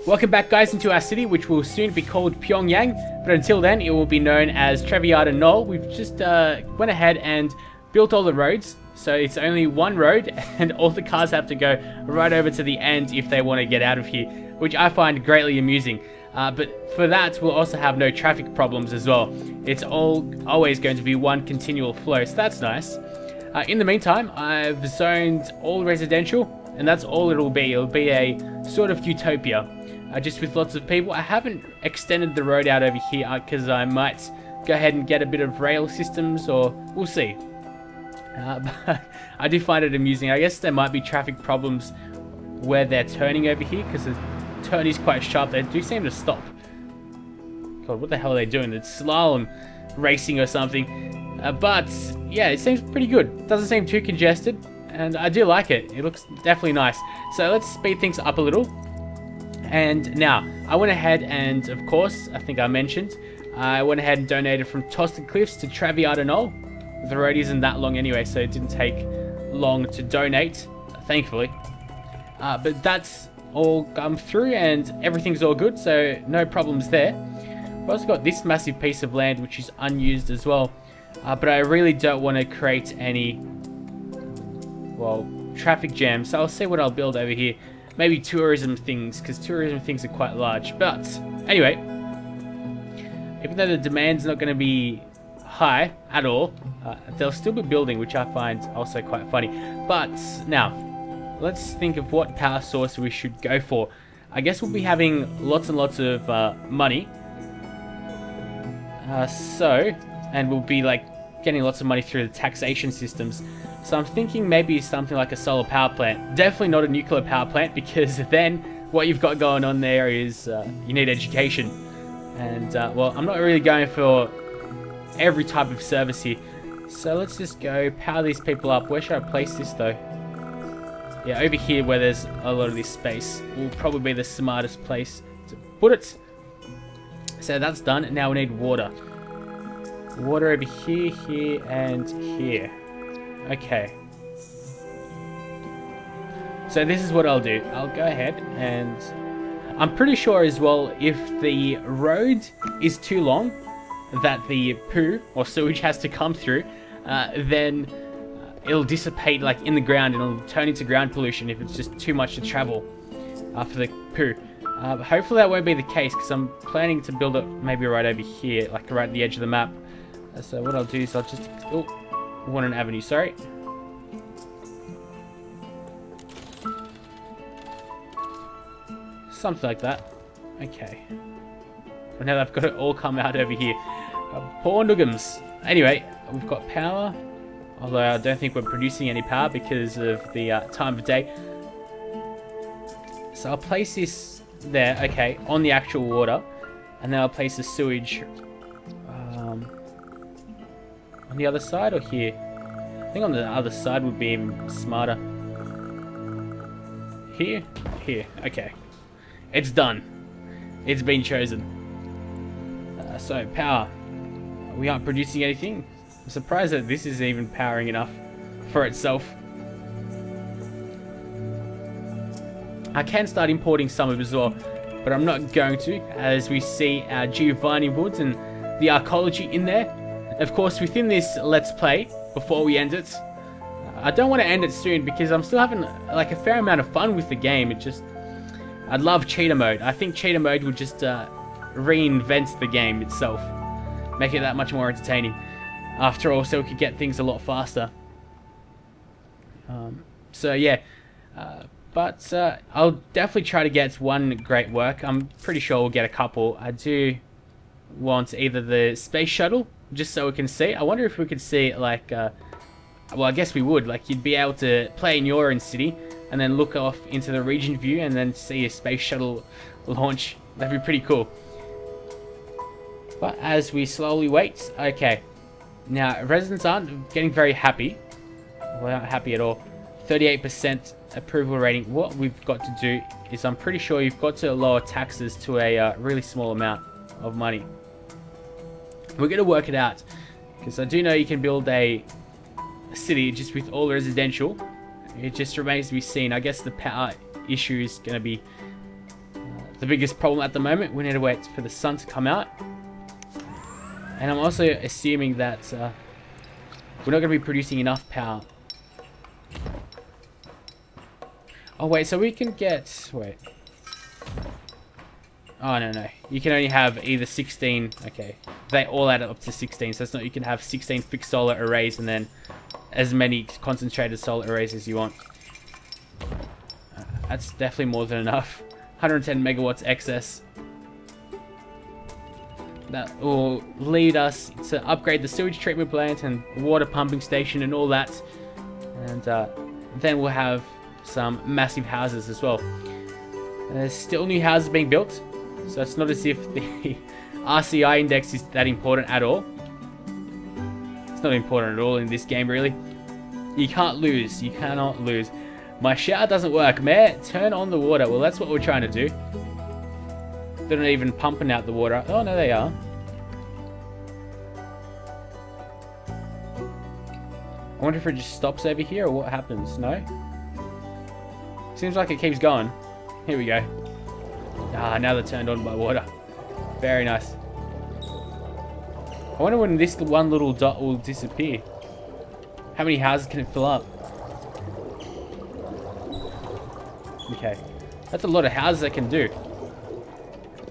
Welcome back, guys, into our city, which will soon be called Pyongyang, but until then it will be known as Traviata Knoll. We've just went ahead and built all the roads, so it's only one road and all the cars have to go right over to the end if they want to get out of here, which I find greatly amusing. But for that, we'll also have no traffic problems as well. It's always going to be one continual flow, so that's nice. In the meantime, I've zoned all residential, and that's all it'll be. It'll be a sort of utopia, just with lots of people. I haven't extended the road out over here because I might go ahead and get a bit of rail systems, or we'll see. But I do find it amusing. I guess there might be traffic problems where they're turning over here, because the turn is quite sharp. They do seem to stop. God, what the hell are they doing? It's slalom racing or something. But yeah, it seems pretty good. Doesn't seem too congested, and I do like it. It looks definitely nice. So let's speed things up a little. And now, I went ahead and, of course, I think I mentioned, I went ahead and donated from Tosted Cliffs to Traviata Knoll. The road isn't that long anyway, so it didn't take long to donate, thankfully. But that's all come through, and everything's all good, so no problems there. We've also got this massive piece of land, which is unused as well. But I really don't want to create any, well, traffic jams, so I'll see what I'll build over here. Maybe tourism things, because tourism things are quite large. But anyway, even though the demand's not going to be high at all, they'll still be building, which I find also quite funny. But now, let's think of what power source we should go for. I guess we'll be having lots and lots of money. And we'll be like getting lots of money through the taxation systems. So I'm thinking maybe something like a solar power plant. Definitely not a nuclear power plant, because then what you've got going on there is you need education. And well, I'm not really going for every type of service here. So let's just go power these people up. Where should I place this though? Yeah, over here where there's a lot of this space will probably be the smartest place to put it. So that's done. Now we need water. Water over here, here, and here. Okay. So this is what I'll do. I'll go ahead and I'm pretty sure as well, if the road is too long that the poo or sewage has to come through, then it'll dissipate like in the ground and it'll turn into ground pollution if it's just too much to travel for the poo. Hopefully that won't be the case, because I'm planning to build it maybe right over here, like right at the edge of the map. So what I'll do is I'll just... Oh, want an avenue, sorry. Something like that. Okay. But now I've got it all come out over here. Poor Nuggums. Anyway, we've got power. Although I don't think we're producing any power because of the time of day. So I'll place this there, okay, on the actual water. And then I'll place the sewage on the other side or here? I think on the other side would be even smarter. Here? Here. Okay. It's done. It's been chosen. So, power. We aren't producing anything. I'm surprised that this is even powering enough for itself. I can start importing some of it as well, but I'm not going to, as we see our Giovanni woods and the archaeology in there. Of course, within this Let's Play, before we end it, I don't want to end it soon because I'm still having like a fair amount of fun with the game. I'd love cheater mode. I think cheater mode would just reinvent the game itself, make it that much more entertaining. After all, so we could get things a lot faster. So yeah, but I'll definitely try to get one great work. I'm pretty sure we'll get a couple. I do want either the space shuttle, just so we can see. I wonder if we could see like, well, I guess we would. Like, you'd be able to play in your own city and then look off into the region view and then see a space shuttle launch. That'd be pretty cool. But as we slowly wait, okay. Now, residents aren't getting very happy. Well, not happy at all. 38% approval rating. What we've got to do is, I'm pretty sure you've got to lower taxes to a really small amount of money. We're going to work it out, because I do know you can build a city just with all It just remains to be seen. I guess the power issue is going to be the biggest problem at the moment. We need to wait for the sun to come out. And I'm also assuming that we're not going to be producing enough power. Oh, wait, so we can get... Wait. Oh, no. You can only have either 16... Okay. They all add up to 16, so it's not... You can have 16 fixed solar arrays and then as many concentrated solar arrays as you want. That's definitely more than enough. 110 megawatts excess. That will lead us to upgrade the sewage treatment plant and water pumping station and all that. And then we'll have some massive houses as well. There's still new houses being built, so it's not as if the RCI index is that important at all. It's not important at all in this game, really. You can't lose. You cannot lose. My shower doesn't work. Mayor, turn on the water. Well, that's what we're trying to do. They're not even pumping out the water. Oh, no, they are. I wonder if it just stops over here or what happens. No? Seems like it keeps going. Here we go. Ah, now they're turned on by water. Very nice. I wonder when this one little dot will disappear. How many houses can it fill up? Okay. That's a lot of houses I can do.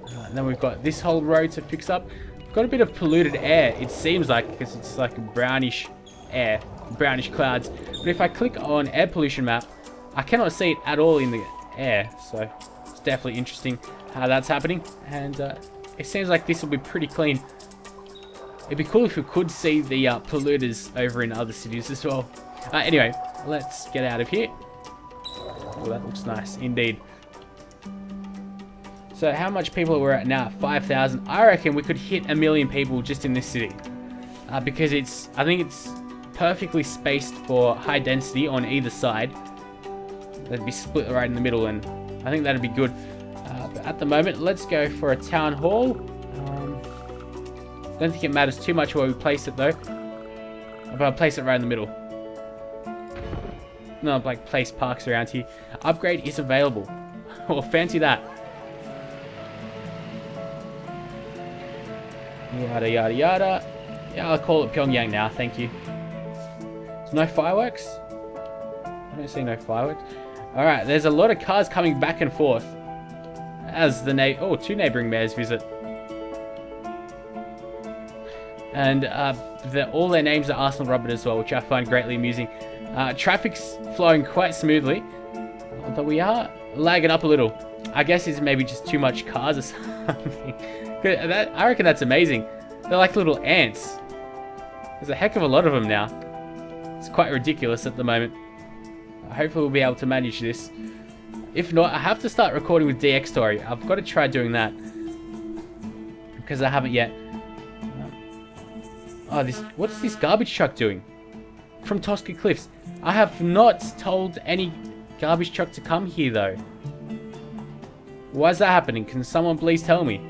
And then we've got this whole road to fix up. We've got a bit of polluted air, it seems like, because it's like a brownish air, brownish clouds. But if I click on air pollution map, I cannot see it at all in the air. So it's definitely interesting how that's happening. And it seems like this will be pretty clean. It'd be cool if we could see the polluters over in other cities as well. Anyway, let's get out of here. Oh, that looks nice indeed. So how much people are we at now? 5,000. I reckon we could hit 1 million people just in this city. Because I think it's perfectly spaced for high density on either side. They'd be split right in the middle, and I think that'd be good. But at the moment, let's go for a town hall. Don't think it matters too much where we place it though. But I'll place it right in the middle. No, like place parks around here. Upgrade is available. Well, fancy that. Yada yada yada. Yeah, I'll call it Pyongyang now, thank you. There's no fireworks? I don't see no fireworks. Alright, there's a lot of cars coming back and forth. As the two neighboring mayors visit. And all their names are Arsenal Robert as well, which I find greatly amusing. Traffic's flowing quite smoothly, although we are lagging up a little. I guess it's maybe just too much cars or something. I reckon that's amazing. They're like little ants. There's a heck of a lot of them now. It's quite ridiculous at the moment. Hopefully we'll be able to manage this. If not, I have to start recording with DX Story. I've got to try doing that. Because I haven't yet. What's this garbage truck doing? From Tosca Cliffs. I have not told any garbage truck to come here though. Why is that happening? Can someone please tell me?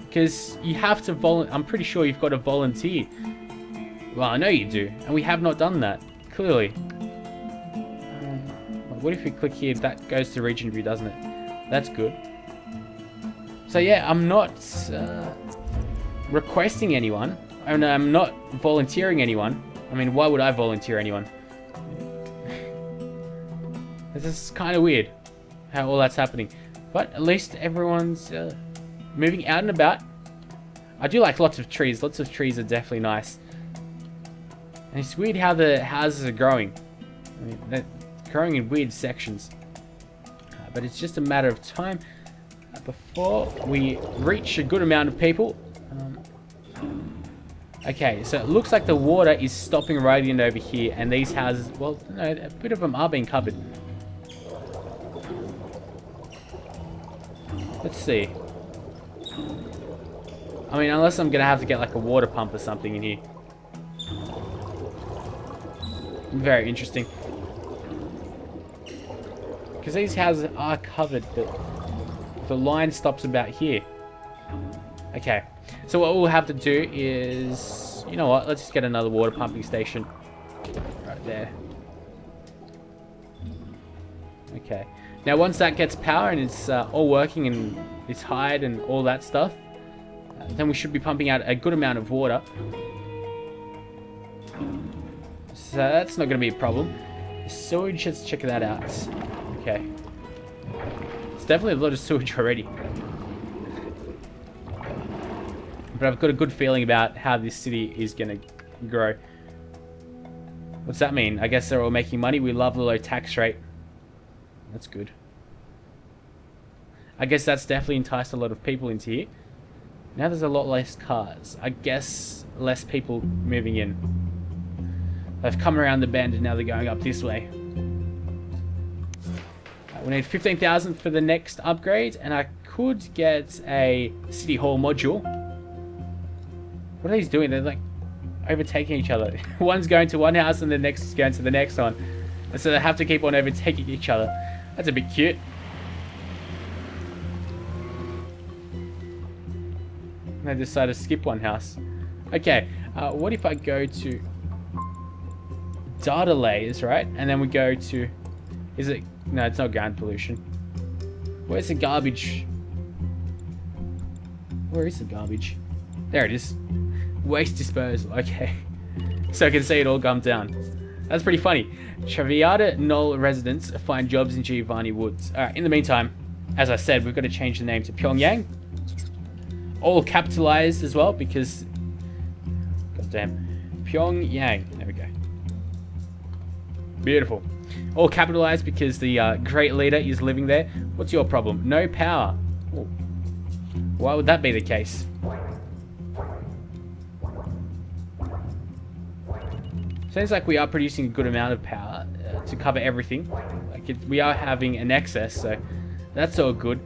Because you have to I'm pretty sure you've got to volunteer. Well, I know you do. And we have not done that. Clearly. What if we click here? That goes to region view, doesn't it? That's good. So yeah, I'm not requesting anyone. I'm not volunteering anyone. I mean, why would I volunteer anyone? This is kind of weird how all that's happening. But at least everyone's moving out and about. I do like lots of trees. Lots of trees are definitely nice. And it's weird how the houses are growing. I mean, they're growing in weird sections. But it's just a matter of time before we reach a good amount of people. Okay, so it looks like the water is stopping right in over here, and these houses, well, no, a bit of them are being covered. Let's see. I mean, unless I'm gonna have to get like a water pump or something in here. Very interesting. Because these houses are covered, but the line stops about here. Okay, so what we'll have to do is, you know what, let's just get another water pumping station. Right there. Okay, Now once that gets power and it's all working and it's hired and all that stuff, then we should be pumping out a good amount of water. So that's not going to be a problem. Sewage, let's check that out. Okay. It's definitely a lot of sewage already. But I've got a good feeling about how this city is going to grow. What's that mean? I guess they're all making money. We love the low tax rate. That's good. I guess that's definitely enticed a lot of people into here. Now there's a lot less cars. I guess less people moving in. They've come around the bend and now they're going up this way. We need 15,000 for the next upgrade, and I could get a city hall module. What are these doing? They're like overtaking each other. One's going to one house and the next is going to the next one. And so they have to keep on overtaking each other. That's a bit cute. And they decided to skip one house. Okay, what if I go to data layers, right? And then we go to, is it, no, it's not ground pollution. Where's the garbage? Where is the garbage? There it is. Waste disposal, okay. So I can see it all come down. That's pretty funny. Traviata Knoll residents find jobs in Giovanni Woods. Alright, in the meantime, as I said, we've got to change the name to Pyongyang. All capitalized as well, because, goddamn, Pyongyang. There we go. Beautiful. All capitalized because the great leader is living there. What's your problem? No power. Ooh. Why would that be the case? Seems like we are producing a good amount of power to cover everything. Like we are having an excess, so that's all good.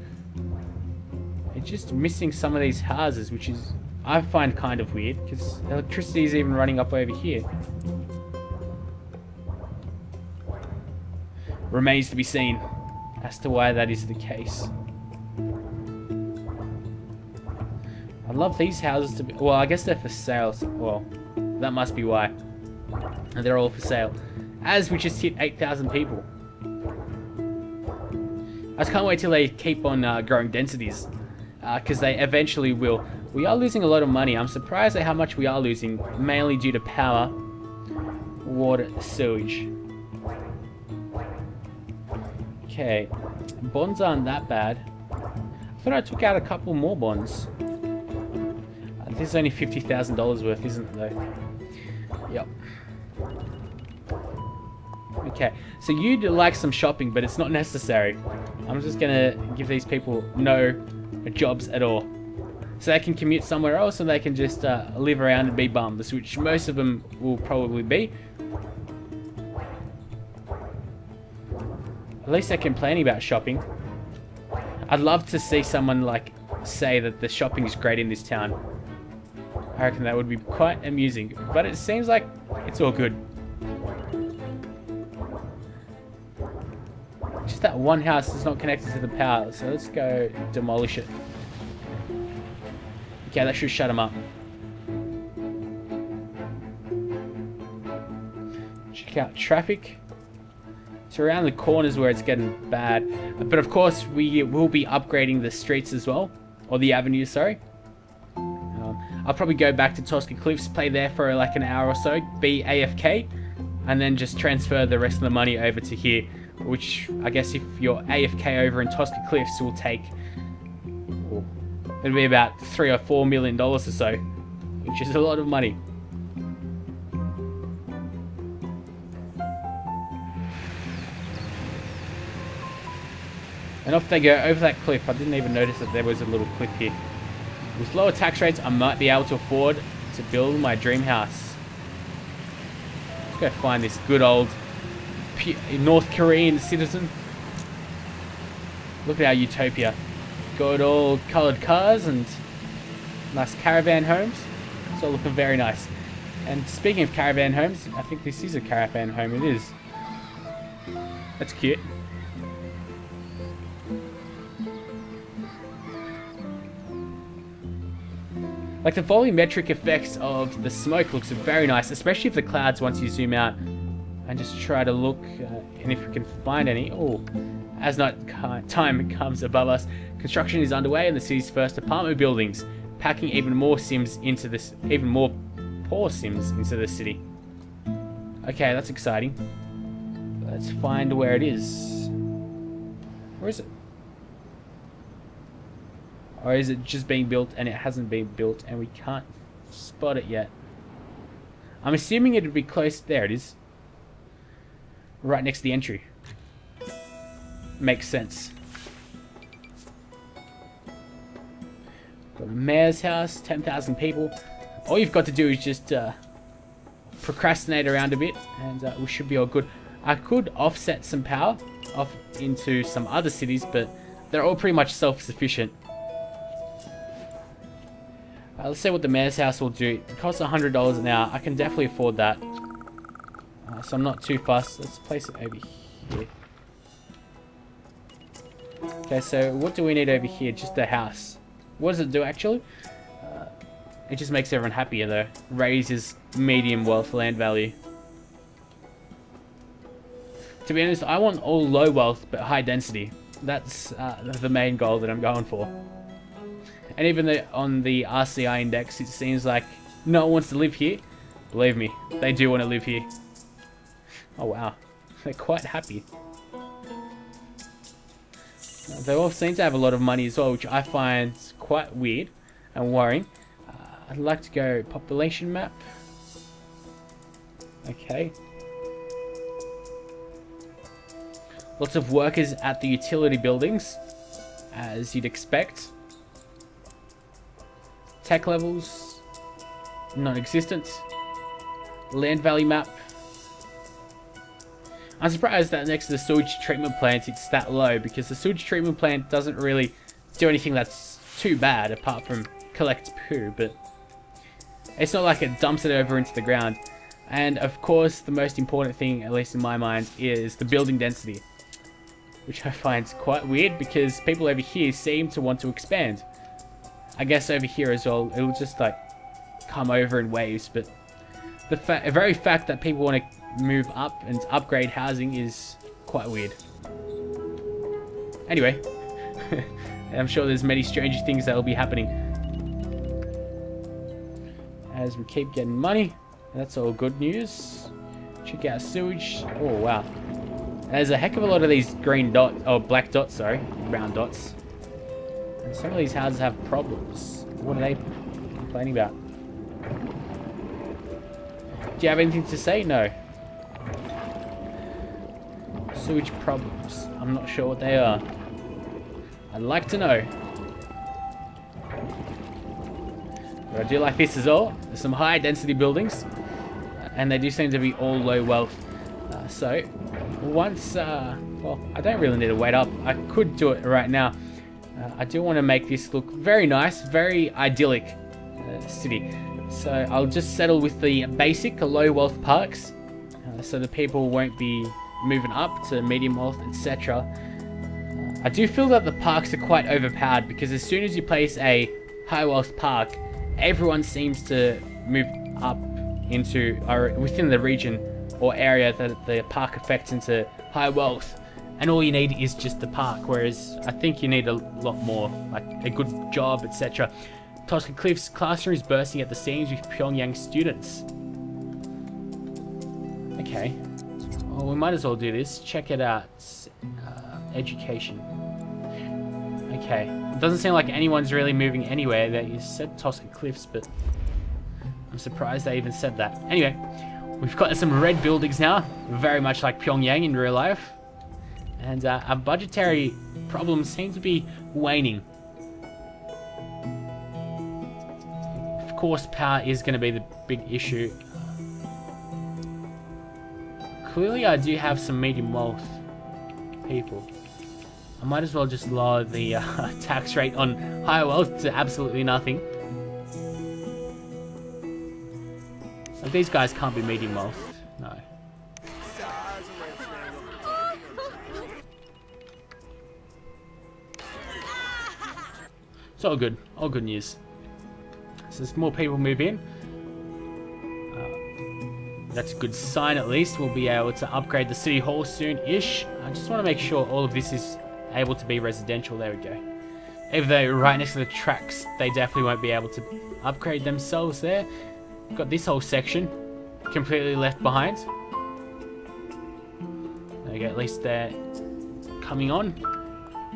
It's just missing some of these houses, which is, I find kind of weird, because electricity is even running up over here. Remains to be seen as to why that is the case. I love these houses to be, well, I guess they're for sale, so, well, that must be why. And they're all for sale. As we just hit 8,000 people. I just can't wait till they keep on growing densities. Because they eventually will. We are losing a lot of money. I'm surprised at how much we are losing. Mainly due to power, water, sewage. Okay. Bonds aren't that bad. I thought I took out a couple more bonds. This is only $50,000 worth, isn't it though? Yep. Okay, so you'd like some shopping, but it's not necessary. I'm just gonna give these people no jobs at all. So they can commute somewhere else and they can just live around and be bums, which most of them will probably be. At least they're complaining about shopping. I'd love to see someone like say that the shopping is great in this town. I reckon that would be quite amusing, but it seems like it's all good. Just that one house is not connected to the power, so let's go demolish it. Okay, that should shut them up. Check out traffic. It's around the corners where it's getting bad. But of course, we will be upgrading the streets as well. Or the avenues, sorry. I'll probably go back to Tosca Cliffs, play there for like an hour or so, be AFK, and then just transfer the rest of the money over to here. Which, I guess if you're AFK over in Tosca Cliffs, will take... it'll be about $3 or $4 million or so, which is a lot of money. And off they go over that cliff. I didn't even notice that there was a little cliff here. With lower tax rates, I might be able to afford to build my dream house. Let's go find this good old North Korean citizen. Look at our utopia. Got all coloured cars and nice caravan homes. It's all looking very nice. And speaking of caravan homes, I think this is a caravan home. It is. That's cute. Like the volumetric effects of the smoke looks very nice, especially if the clouds, once you zoom out and just try to look and if we can find any. Oh, As night time comes above us, construction is underway in the city's first apartment buildings, packing even more poor Sims into the city. Okay, that's exciting. Let's find where it is. Where is it? Or is it just being built and it hasn't been built and we can't spot it yet? I'm assuming it would be close. There it is. Right next to the entry. Makes sense. Got the mayor's house, 10,000 people. All you've got to do is just procrastinate around a bit and we should be all good. I could offset some power off into some other cities, but they're all pretty much self-sufficient. Let's see what the mayor's house will do. It costs $100 an hour. I can definitely afford that. So I'm not too fussed. Let's place it over here. Okay, so what do we need over here? Just a house. What does it do actually? It just makes everyone happier though. Raises medium wealth land value. To be honest, I want all low wealth but high density. That's the main goal that I'm going for. And even though on the RCI index it seems like no one wants to live here, believe me, they do want to live here. Oh wow, they're quite happy. They all seem to have a lot of money as well, which I find quite weird and worrying. I'd like to go population map. Okay. Lots of workers at the utility buildings, as you'd expect. Tech levels, non-existent. Land value map. I'm surprised that next to the sewage treatment plant it's that low, because the sewage treatment plant doesn't really do anything that's too bad apart from collect poo, but it's not like it dumps it over into the ground. And of course the most important thing, at least in my mind, is the building density, which I find quite weird because people over here seem to want to expand. I guess over here as well, it'll just like come over in waves, but the very fact that people want to move up and upgrade housing is quite weird. Anyway, I'm sure there's many stranger things that will be happening as we keep getting money. That's all good news. Check out sewage. Oh wow, there's a heck of a lot of these green dots, oh black dots, sorry, brown dots. And some of these houses have problems. What are they complaining about? Do you have anything to say? No. Sewage problems. I'm not sure what they are. I'd like to know. But I do like this as well. There's some high density buildings. And they do seem to be all low wealth. So, once... well, I don't really need to wait up. I could do it right now. I do want to make this look very nice, very idyllic city. So I'll just settle with the basic low wealth parks, so the people won't be moving up to medium wealth, etc. I do feel that the parks are quite overpowered because as soon as you place a high wealth park, everyone seems to move up into or within the region or area that the park affects into high wealth. And all you need is just the park, whereas I think you need a lot more, like a good job, etc. Tosca Cliff's classroom is bursting at the seams with Pyongyang students. Okay. Well, we might as well do this. Check it out. Education. Okay. It doesn't seem like anyone's really moving anywhere. That you said Tosca Cliffs, but I'm surprised they even said that. Anyway, we've got some red buildings now, very much like Pyongyang in real life. And our budgetary problems seem to be waning. Of course, power is going to be the big issue. Clearly, I do have some medium wealth people. I might as well just lower the tax rate on higher wealth to absolutely nothing. Like, these guys can't be medium wealth. No. It's all good. All good news. So as more people move in, That's a good sign at least. We'll be able to upgrade the city hall soon-ish. I just want to make sure all of this is able to be residential. There we go. Even though right next to the tracks, they definitely won't be able to upgrade themselves there. Got this whole section completely left behind. There we go, at least they're coming on.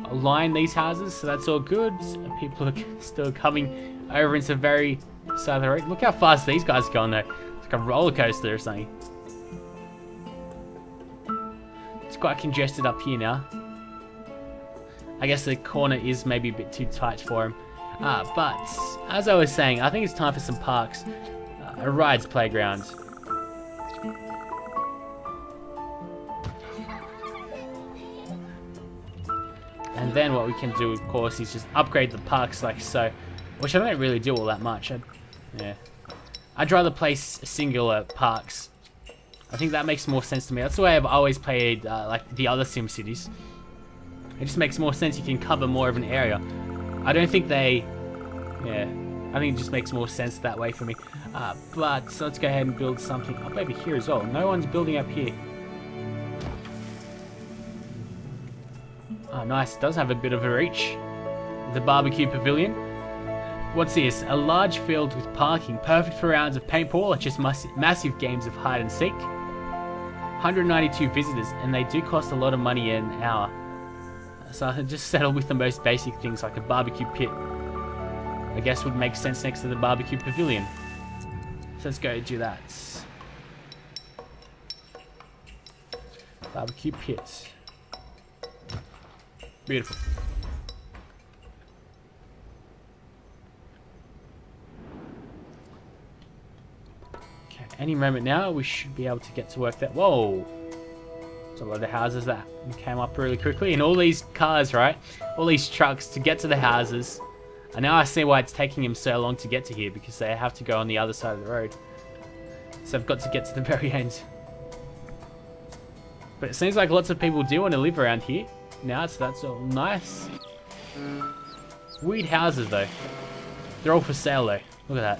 Align these houses, so that's all good. People are still coming over into the very side of the road. Look how fast these guys are going though. It's like a roller coaster or something. It's quite congested up here now. I guess the corner is maybe a bit too tight for him. But, as I was saying, I think it's time for some parks. A rides playground. And then what we can do, of course, is just upgrade the parks like so. Which I don't really do all that much. I'd rather place singular parks. I think that makes more sense to me. That's the way I've always played like the other SimCities. It just makes more sense. You can cover more of an area. I don't think they... Yeah, I think it just makes more sense that way for me. But so let's go ahead and build something up over here as well. No one's building up here. Oh, nice. It does have a bit of a reach. The barbecue pavilion. What's this? A large field with parking. Perfect for rounds of paintball or just massive games of hide and seek. 192 visitors, and they do cost a lot of money an hour. So I just settle with the most basic things like a barbecue pit. I guess would make sense next to the barbecue pavilion. So let's go do that. Barbecue pit. Beautiful. Okay, any moment now we should be able to get to work there. Whoa! There's a lot of houses that came up really quickly, and all these cars, right? All these trucks to get to the houses. And now I see why it's taking them so long to get to here, because they have to go on the other side of the road. So I've got to get to the very end. But it seems like lots of people do want to live around here now, so that's all nice. Weird houses though. They're all for sale though. Look at that.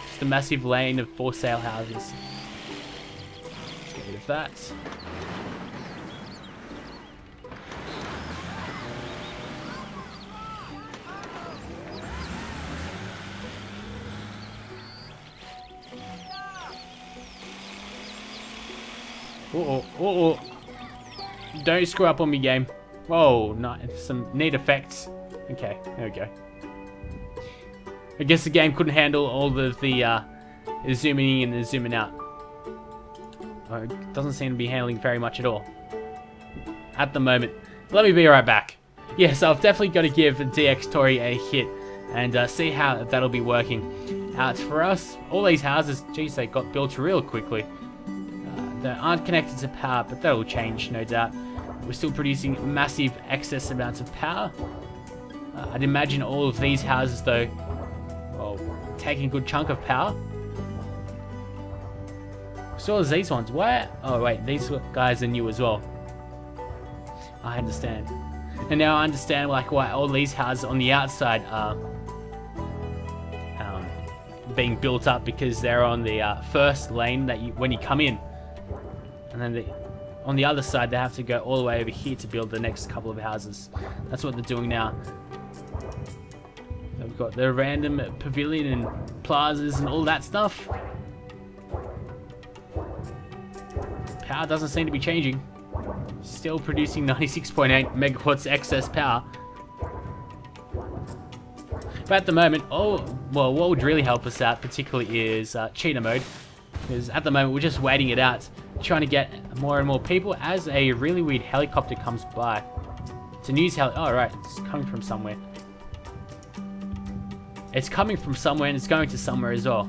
Just a massive lane of for sale houses. Let's get rid of that. Uh-oh. Don't screw up on me, game. Whoa, nice. Some neat effects. Okay, there we go. I guess the game couldn't handle all of the zooming in and the zooming out. Oh, it doesn't seem to be handling very much at all. At the moment. Let me be right back. Yeah, so I've definitely got to give DX Tori a hit and see how that'll be working out for us. All these houses, geez, they got built real quickly. They aren't connected to power, but that'll change, no doubt. We're still producing massive excess amounts of power. I'd imagine all of these houses, though, well, taking a good chunk of power. So as these ones. Where? Oh, wait, these guys are new as well. I understand. And now I understand, like, why all these houses on the outside are being built up, because they're on the first lane that when you come in. And then on the other side, they have to go all the way over here to build the next couple of houses. That's what they're doing now. We've got the random pavilion and plazas and all that stuff. Power doesn't seem to be changing. Still producing 96.8 megawatts excess power. But at the moment, well, what would really help us out particularly is cheetah mode. Because at the moment, we're just waiting it out. Trying to get more and more people as a really weird helicopter comes by. It's a news oh, right, it's coming from somewhere. It's coming from somewhere and it's going to somewhere as well.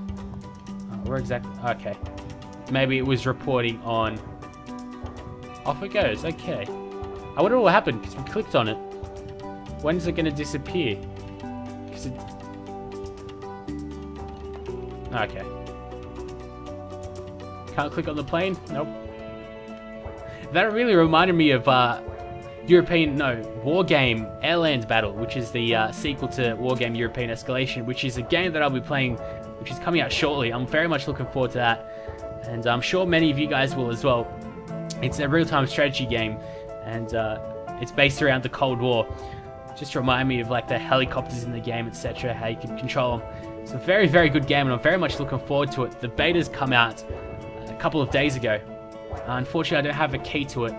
Where exactly? Okay. Maybe it was reporting on... Off it goes, okay. I wonder what happened because we clicked on it. When's it going to disappear? Because it... Okay. Can't click on the plane? Nope. That really reminded me of War Game Airlands Battle, which is the sequel to War Game European Escalation, which is a game that I'll be playing, which is coming out shortly. I'm very much looking forward to that, and I'm sure many of you guys will as well. It's a real-time strategy game, and it's based around the Cold War. Just to remind me of like the helicopters in the game, etc., how you can control them. It's a very, very good game, and I'm very much looking forward to it. The beta's come out a couple of days ago. Unfortunately, I don't have a key to it,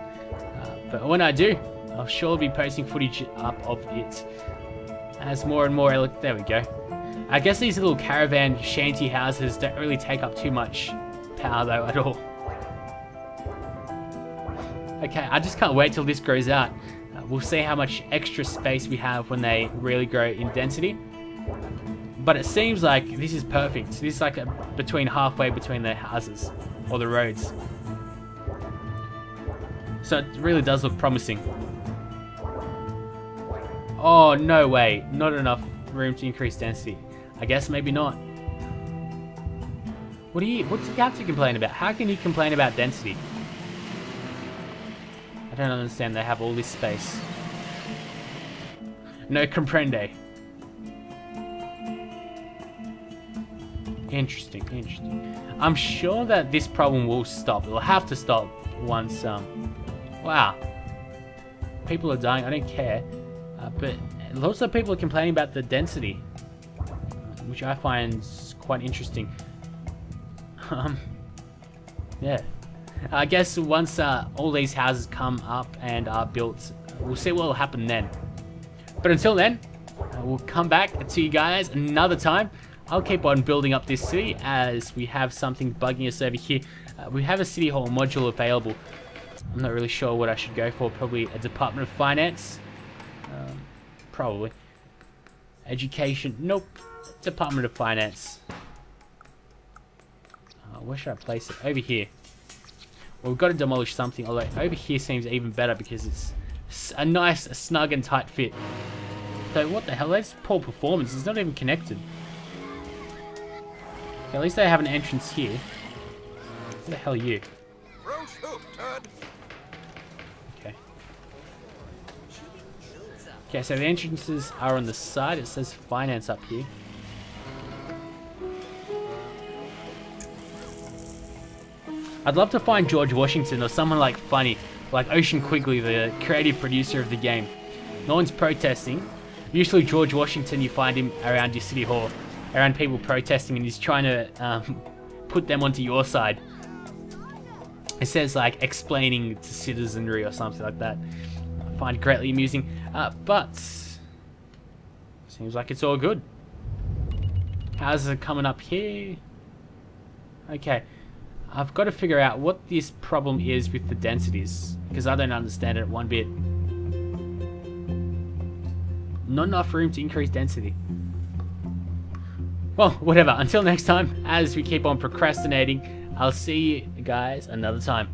but when I do, I'll sure be posting footage up of it as more and more. There we go. I guess these little caravan shanty houses don't really take up too much power though at all. Okay, I just can't wait till this grows out. We'll see how much extra space we have when they really grow in density. But it seems like this is perfect. This is like between halfway between the houses or the roads. So it really does look promising. Oh, no way. Not enough room to increase density. I guess maybe not. What do you have to complain about? How can you complain about density? I don't understand. They have all this space. No comprende. Interesting, interesting. I'm sure that this problem will stop. It'll have to stop once, wow. People are dying, I don't care. But lots of people are complaining about the density, which I find quite interesting. Yeah. I guess once all these houses come up and are built, we'll see what will happen then. But until then, we'll come back to you guys another time. I'll keep on building up this city as we have something bugging us over here. We have a city hall module available. I'm not really sure what I should go for. Probably a Department of Finance. Probably. Education. Nope. Department of Finance. Where should I place it? Over here. Well, we've got to demolish something. Although over here seems even better because it's a nice, snug and tight fit. So what the hell? That's poor performance. It's not even connected. Okay, at least they have an entrance here. What the hell are you? Okay. Okay, so the entrances are on the side. It says finance up here. I'd love to find George Washington or someone like funny, like Ocean Quigley, the creative producer of the game. No one's protesting. Usually George Washington, you find him around your city hall, around people protesting, and he's trying to put them onto your side. It says like explaining to citizenry or something like that. I find it greatly amusing, but seems like it's all good. Houses are coming up here. Okay, I've got to figure out what this problem is with the densities, because I don't understand it one bit. Not enough room to increase density. Well, whatever. Until next time, as we keep on procrastinating, I'll see you guys another time.